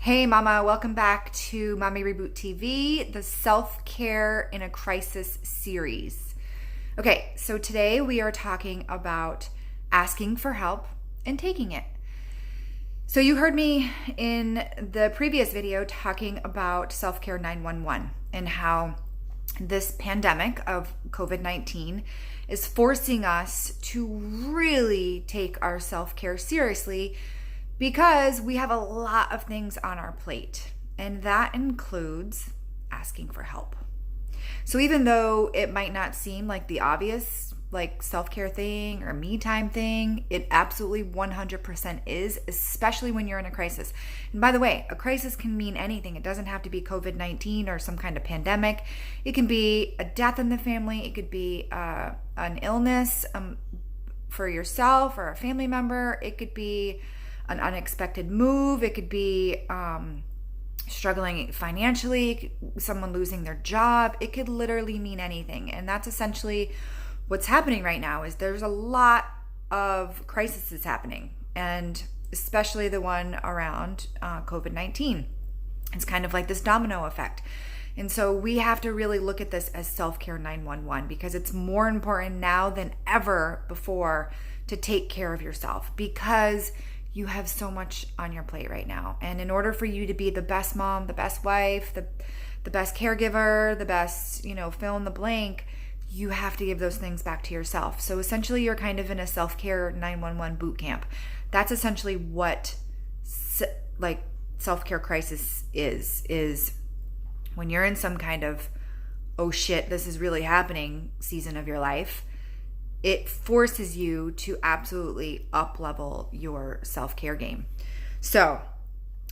Hey mama, welcome back to Mommy Reboot TV, the Self-Care in a Crisis series. Okay, so today we are talking about asking for help and taking it. So you heard me in the previous video talking about Self-Care 911 and how this pandemic of COVID-19 is forcing us to really take our self-care seriously because we have a lot of things on our plate, and that includes asking for help. So even though it might not seem like the obvious self-care thing or me time thing, it absolutely 100% is, especially when you're in a crisis. And by the way, a crisis can mean anything. It doesn't have to be COVID-19 or some kind of pandemic. It can be a death in the family. It could be an illness for yourself or a family member. It could be an unexpected move. It could be struggling financially, someone losing their job. It could literally mean anything. And that's essentially what's happening right now. Is there's a lot of crises happening, and especially the one around COVID-19. It's kind of like this domino effect. And so we have to really look at this as Self-Care 911 because it's more important now than ever before to take care of yourself, because you have so much on your plate right now. And in order for you to be the best mom, the best wife, the best caregiver, the best, fill in the blank, you have to give those things back to yourself. So essentially you're kind of in a self-care 911 boot camp. That's essentially what self-care crisis is when you're in some kind of, oh shit, this is really happening season of your life. It forces you to absolutely up-level your self-care game. So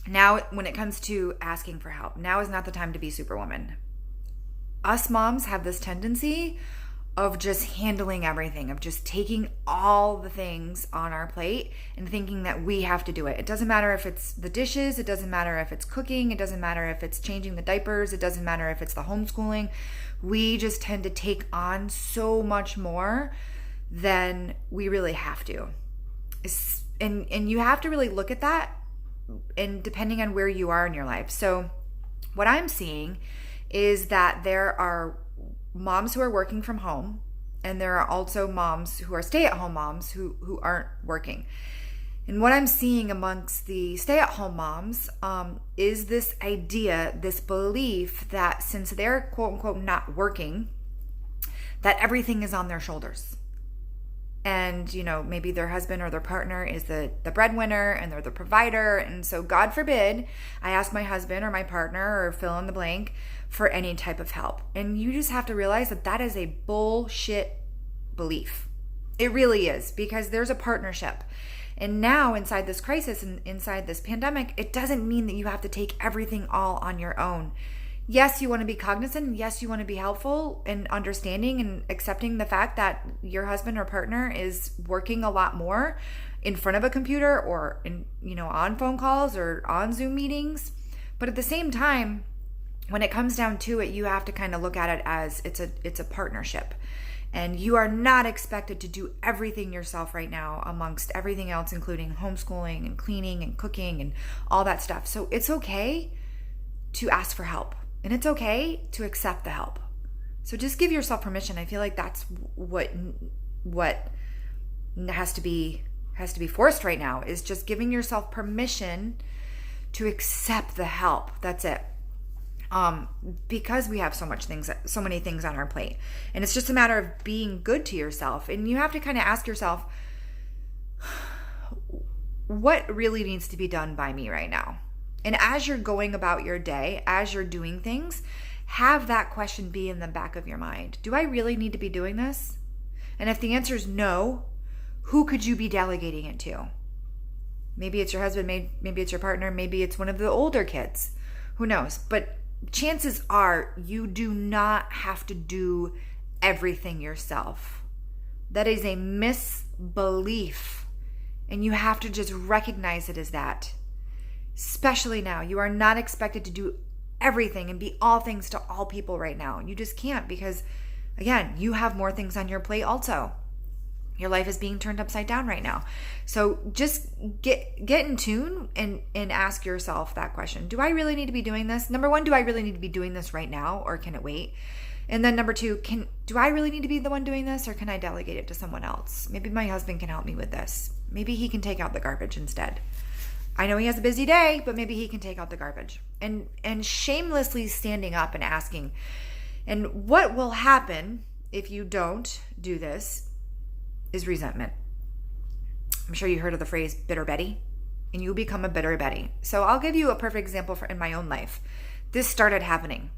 now when it comes to asking for help, now is not the time to be Superwoman. Us moms have this tendency of just handling everything, of just taking all the things on our plate and thinking that we have to do it. It doesn't matter if it's the dishes, it doesn't matter if it's cooking, it doesn't matter if it's changing the diapers, it doesn't matter if it's the homeschooling. We just tend to take on so much more than we really have to. And you have to really look at that, and depending on where you are in your life. So what I'm seeing is that there are moms who are working from home, and there are also moms who are stay-at-home moms who aren't working. And what I'm seeing amongst the stay-at-home moms is this idea, this belief that since they're quote-unquote not working, that everything is on their shoulders. And, maybe their husband or their partner is the breadwinner and they're the provider. And so God forbid, I ask my husband or my partner or fill in the blank for any type of help. And you just have to realize that that is a bullshit belief. It really is, because there's a partnership. And now inside this crisis and inside this pandemic, it doesn't mean that you have to take everything all on your own. Yes, you want to be cognizant. Yes, you want to be helpful and understanding and accepting the fact that your husband or partner is working a lot more in front of a computer or on phone calls or on Zoom meetings. But at the same time, when it comes down to it, you have to kind of look at it as it's a partnership. And you are not expected to do everything yourself right now amongst everything else, including homeschooling and cleaning and cooking and all that stuff. So it's okay to ask for help. And it's okay to accept the help. So just give yourself permission. I feel like that's what has to be forced right now, is just giving yourself permission to accept the help. That's it. Because we have so many things on our plate. And it's just a matter of being good to yourself. And you have to kind of ask yourself, what really needs to be done by me right now? And as you're going about your day, as you're doing things, have that question be in the back of your mind. Do I really need to be doing this? And if the answer is no, who could you be delegating it to? Maybe it's your husband, maybe it's your partner, maybe it's one of the older kids. Who knows? But chances are you do not have to do everything yourself. That is a misbelief. And you have to just recognize it as that. Especially now, you are not expected to do everything and be all things to all people right now. You just can't, because, again, you have more things on your plate also. Your life is being turned upside down right now. So just get in tune and ask yourself that question. Do I really need to be doing this? Number one, do I really need to be doing this right now, or can it wait? And then number two, do I really need to be the one doing this, or can I delegate it to someone else? Maybe my husband can help me with this. Maybe he can take out the garbage instead. I know he has a busy day, but maybe he can take out the garbage. And shamelessly standing up and asking. And what will happen if you don't do this is resentment. I'm sure you heard of the phrase bitter Betty, and you become a bitter Betty. So I'll give you a perfect example in my own life. This started happening.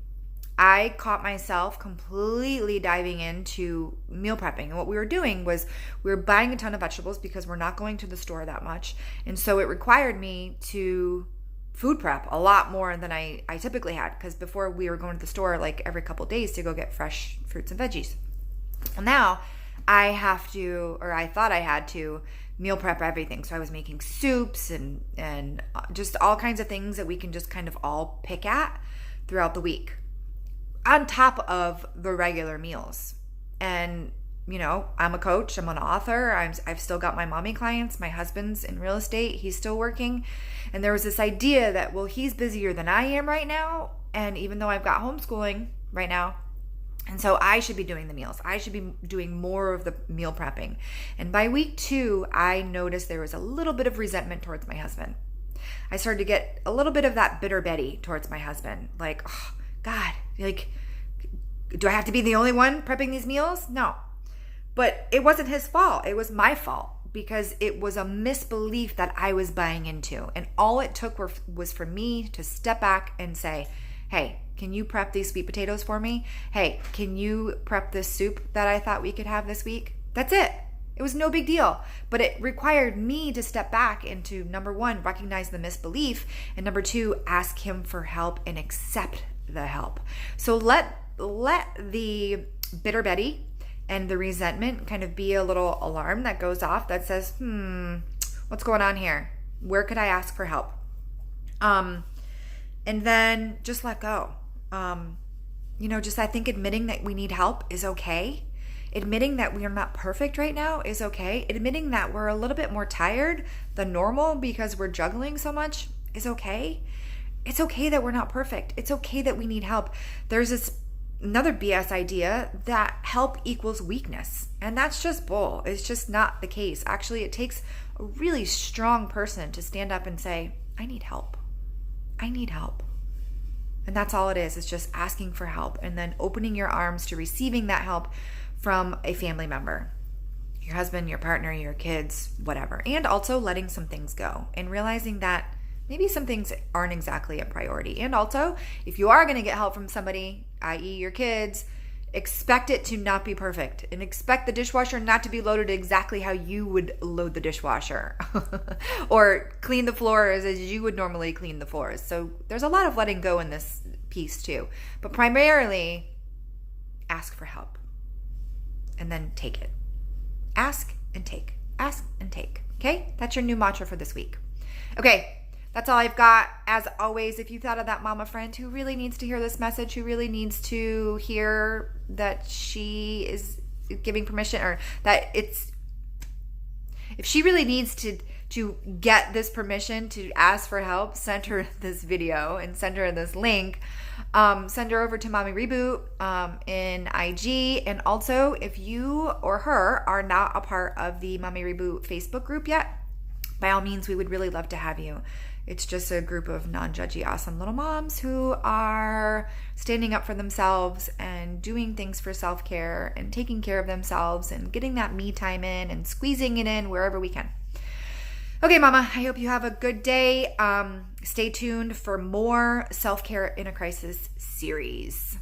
I caught myself completely diving into meal prepping. And what we were doing was we were buying a ton of vegetables because we're not going to the store that much. And so it required me to food prep a lot more than I typically had, because before we were going to the store like every couple of days to go get fresh fruits and veggies. Well, now I thought I had to meal prep everything. So I was making soups and just all kinds of things that we can just kind of all pick at throughout the week, on top of the regular meals. And, I'm a coach, I'm an author, I've still got my mommy clients, my husband's in real estate, he's still working. And there was this idea that, well, he's busier than I am right now. And even though I've got homeschooling right now, and so I should be doing the meals. I should be doing more of the meal prepping. And by week 2, I noticed there was a little bit of resentment towards my husband. I started to get a little bit of that bitter Betty towards my husband. Like, oh, God, do I have to be the only one prepping these meals? No. But it wasn't his fault. It was my fault, because it was a misbelief that I was buying into. And all it took was for me to step back and say, hey, can you prep these sweet potatoes for me? Hey, can you prep this soup that I thought we could have this week? That's it. It was no big deal. But it required me to step back and to, number one, recognize the misbelief, and number two, ask him for help and accept the help. So let the bitter Betty and the resentment kind of be a little alarm that goes off that says, what's going on here? Where could I ask for help? And then just let go. I think admitting that we need help is okay. Admitting that we are not perfect right now is okay. Admitting that we're a little bit more tired than normal because we're juggling so much is okay. It's okay that we're not perfect. It's okay that we need help. There's another BS idea that help equals weakness. And that's just bull. It's just not the case. Actually, it takes a really strong person to stand up and say, I need help. I need help. And that's all it is. It's just asking for help and then opening your arms to receiving that help from a family member, your husband, your partner, your kids, whatever. And also letting some things go and realizing that maybe some things aren't exactly a priority. And also, if you are going to get help from somebody, i.e. your kids, expect it to not be perfect and expect the dishwasher not to be loaded exactly how you would load the dishwasher or clean the floors as you would normally clean the floors. So there's a lot of letting go in this piece too. But primarily, ask for help and then take it. Ask and take. Ask and take. Okay? That's your new mantra for this week. Okay. That's all I've got. As always, if you thought of that mama friend who really needs to hear this message, who really needs to hear that she is giving permission, or that if she really needs to get this permission to ask for help, send her this video and send her this link. Send her over to Mommy Reboot in IG. And also, if you or her are not a part of the Mommy Reboot Facebook group yet, by all means, we would really love to have you. It's just a group of non-judgy, awesome little moms who are standing up for themselves and doing things for self-care and taking care of themselves and getting that me time in and squeezing it in wherever we can. Okay, mama, I hope you have a good day. Stay tuned for more Self-Care in a Crisis series.